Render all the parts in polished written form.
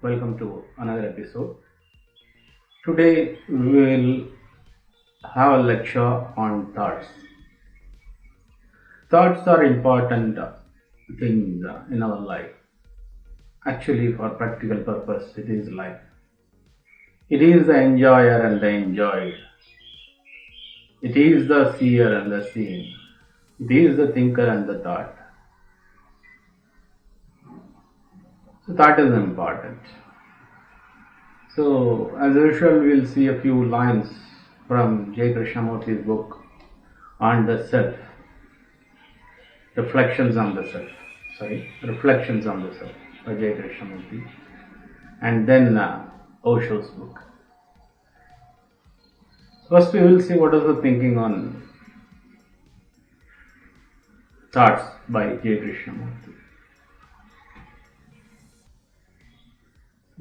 Welcome to another episode. Today we will have a lecture on thoughts. Thoughts are important things in our life. Actually, for practical purpose, it is life. It is the enjoyer and the enjoyed. It is the seer and the seen. It is the thinker and the thought. So thought is important. So, as usual, we'll see a few lines from J.Krishnamurti's book on the self. Reflections on the Self by J.Krishnamurti, and then Osho's book. First, we will see what is the thinking on thoughts by J.Krishnamurti.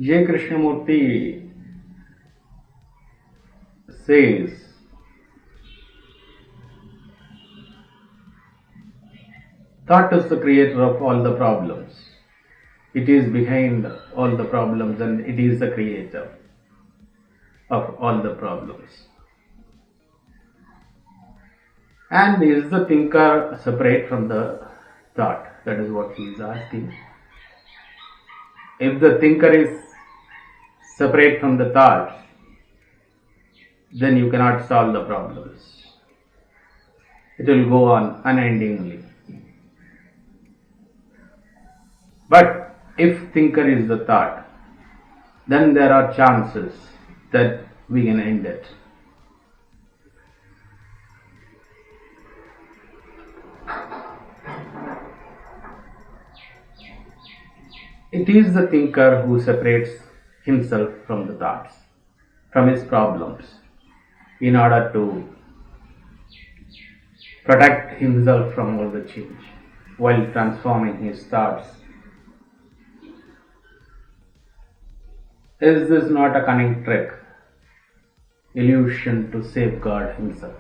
J.Krishnamurti says, thought is the creator of all the problems. It is behind all the problems and it is the creator of all the problems. And is the thinker separate from the thought? That is what he is asking. If the thinker is separate from the thought, then you cannot solve the problems. It will go on unendingly. But if thinker is the thought, then there are chances that we can end it. It is the thinker who separates himself from the thoughts, from his problems, in order to protect himself from all the change, while transforming his thoughts. Is this not a cunning trick, illusion to safeguard himself?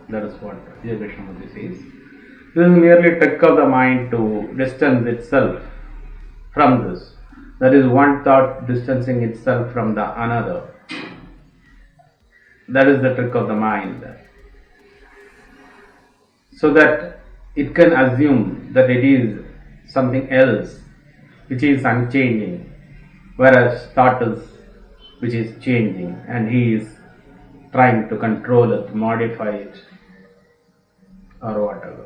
That is what J.Krishnamurti says. This is merely a trick of the mind to distance itself from this. That is one thought distancing itself from the another. That is the trick of the mind. So that it can assume that it is something else which is unchanging, whereas thought is which is changing, and he is trying to control it, modify it, or whatever.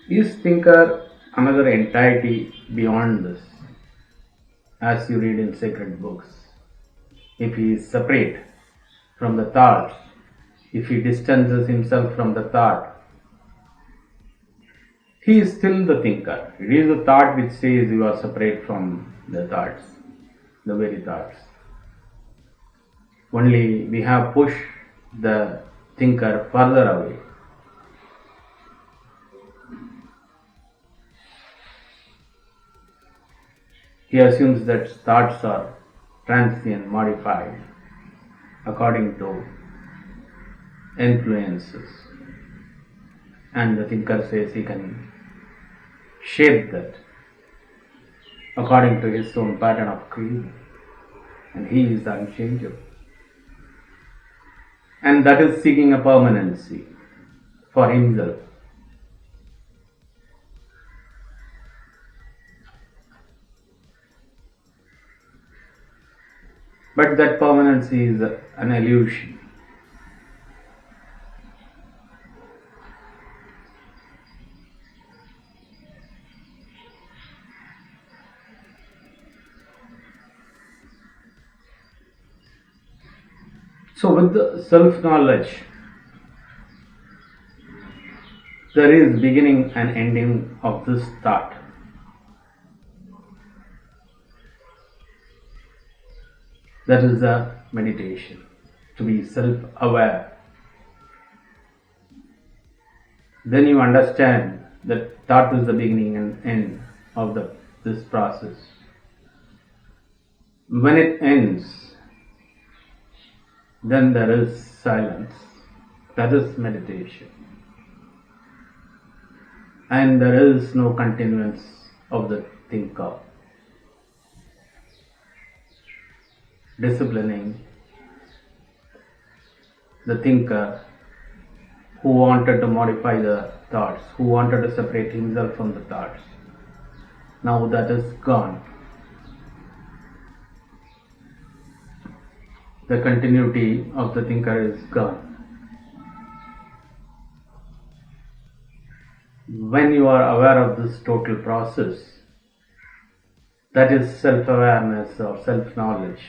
Is thinker another entity beyond this? As you read in sacred books, if he is separate from the thoughts, if he distances himself from the thought, he is still the thinker. It is the thought which says you are separate from the thoughts, the very thoughts. Only we have pushed the thinker further away. He assumes that thoughts are transient, modified according to influences, and the thinker says he can shape that according to his own pattern of creation, and he is unchangeable. And that is seeking a permanency for himself. But that permanency is an illusion. So with the self-knowledge, there is beginning and ending of this thought. That is the meditation, to be self-aware. Then you understand that thought is the beginning and end of this process. When it ends, then there is silence, That is meditation. And there is no continuance of the thinker. Disciplining the thinker who wanted to modify the thoughts, who wanted to separate himself from the thoughts. Now that is gone. The continuity of the thinker is gone. When you are aware of this total process, that is self-awareness or self-knowledge.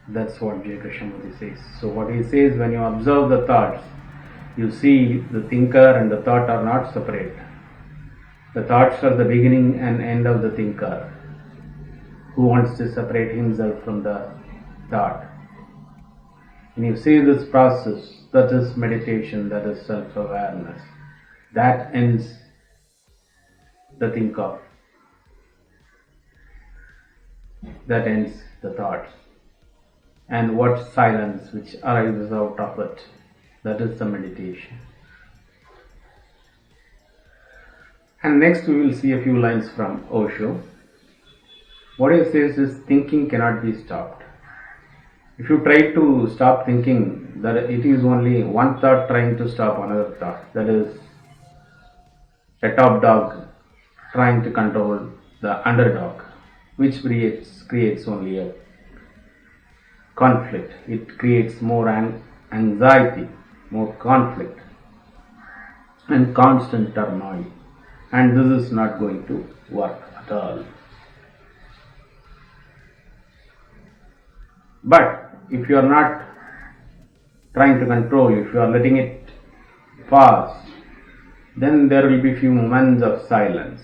That's what J.Krishnamurti says. So what he says, when you observe the thoughts, you see the thinker and the thought are not separate. The thoughts are the beginning and end of the thinker who wants to separate himself from the thought. When you see this process, that is meditation, that is self-awareness. That ends the thinker. That ends the thoughts. And what silence which arises out of it, that is the meditation. And next we will see a few lines from Osho. What he says is, thinking cannot be stopped. If you try to stop thinking, that it is only one thought trying to stop another thought. That is a top dog trying to control the underdog, which creates only a conflict. It creates more anxiety, more conflict, and constant turmoil. And this is not going to work at all. But if you are not trying to control, if you are letting it pass, then there will be few moments of silence.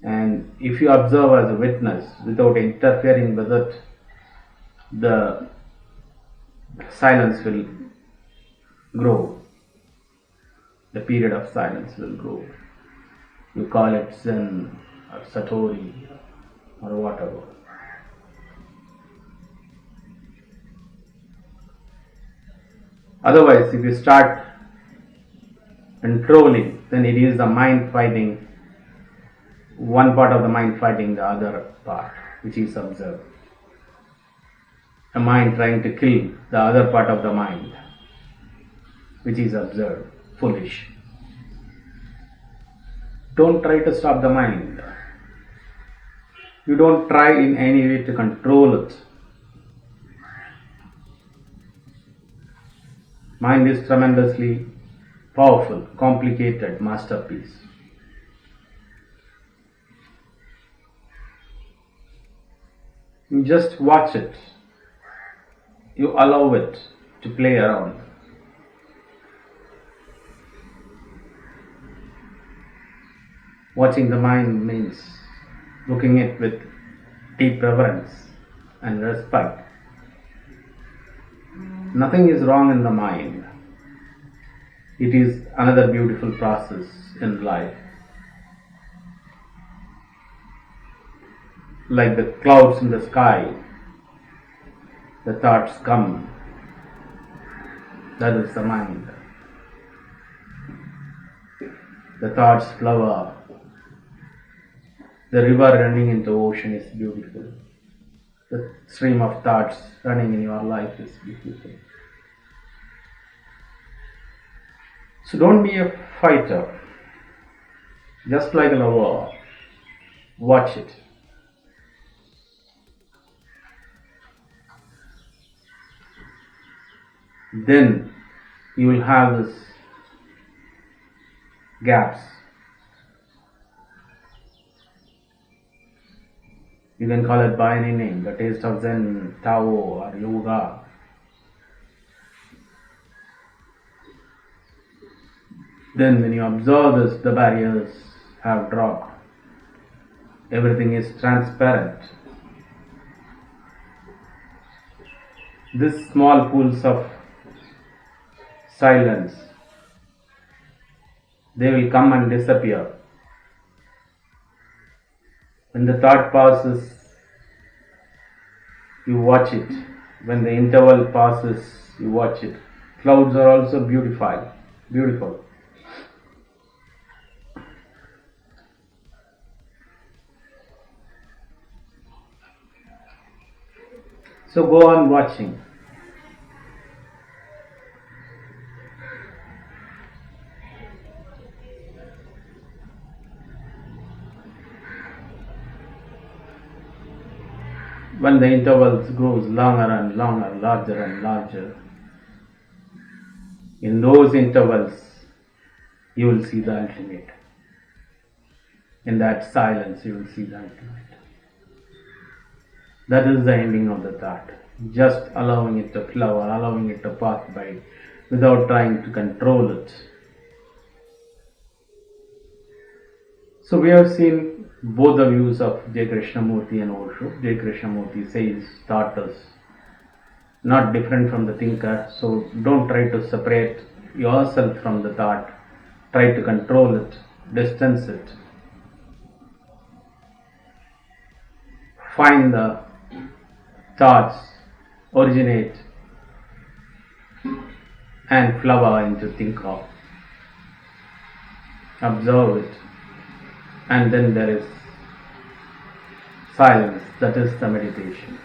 And if you observe as a witness without interfering with it, the silence will grow. The period of silence will grow. You call it Zen or Satori or whatever. Otherwise, if you start controlling, then it is the mind fighting, one part of the mind fighting the other part, which is observed. A mind trying to kill the other part of the mind, which is observed. Foolish. Don't try to stop the mind. You don't try in any way to control it. Mind is tremendously powerful, complicated masterpiece. You just watch it. You allow it to play around. Watching the mind means looking at it with deep reverence and respect. Nothing is wrong in the mind. It is another beautiful process in life. Like the clouds in the sky, the thoughts come. That is the mind. The thoughts flower. The river running into the ocean is beautiful. The stream of thoughts running in your life is beautiful. So don't be a fighter. Just like a lover, watch it. Then you will have this gaps. You can call it by any name, the taste of Zen, Tao or Yoga. Then when you observe this, the barriers have dropped. Everything is transparent. These small pools of silence, they will come and disappear. When the thought passes, you watch it. When the interval passes, you watch it. Clouds are also beautiful. So go on watching. When the intervals grows longer and longer, larger and larger, in those intervals you will see the ultimate. In that silence you will see the ultimate. That is the ending of the thought. Just allowing it to flow, allowing it to pass by without trying to control it. So we have seen both the views of J. Krishnamurti and Osho. J. Krishnamurti says thought is not different from the thinker, so don't try to separate yourself from the thought. Try to control it, distance it. Find the thoughts originate and flower into think of. Observe it, and then there is silence, that is the meditation.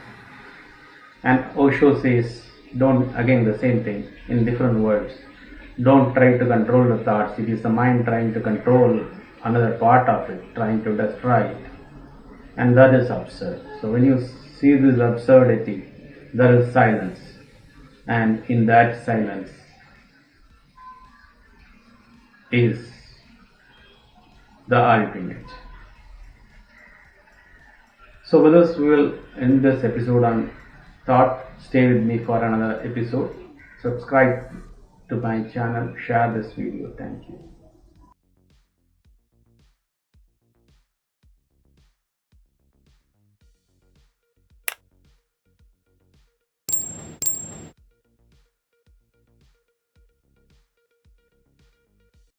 And Osho says, don't, again the same thing in different words, don't try to control the thoughts. It is the mind trying to control another part of it, trying to destroy it, and that is absurd. So when you see this absurdity, there is silence, and in that silence is the ultimate. So with this we will end this episode on thought. Stay with me for another episode. Subscribe to my channel, share this video. Thank you.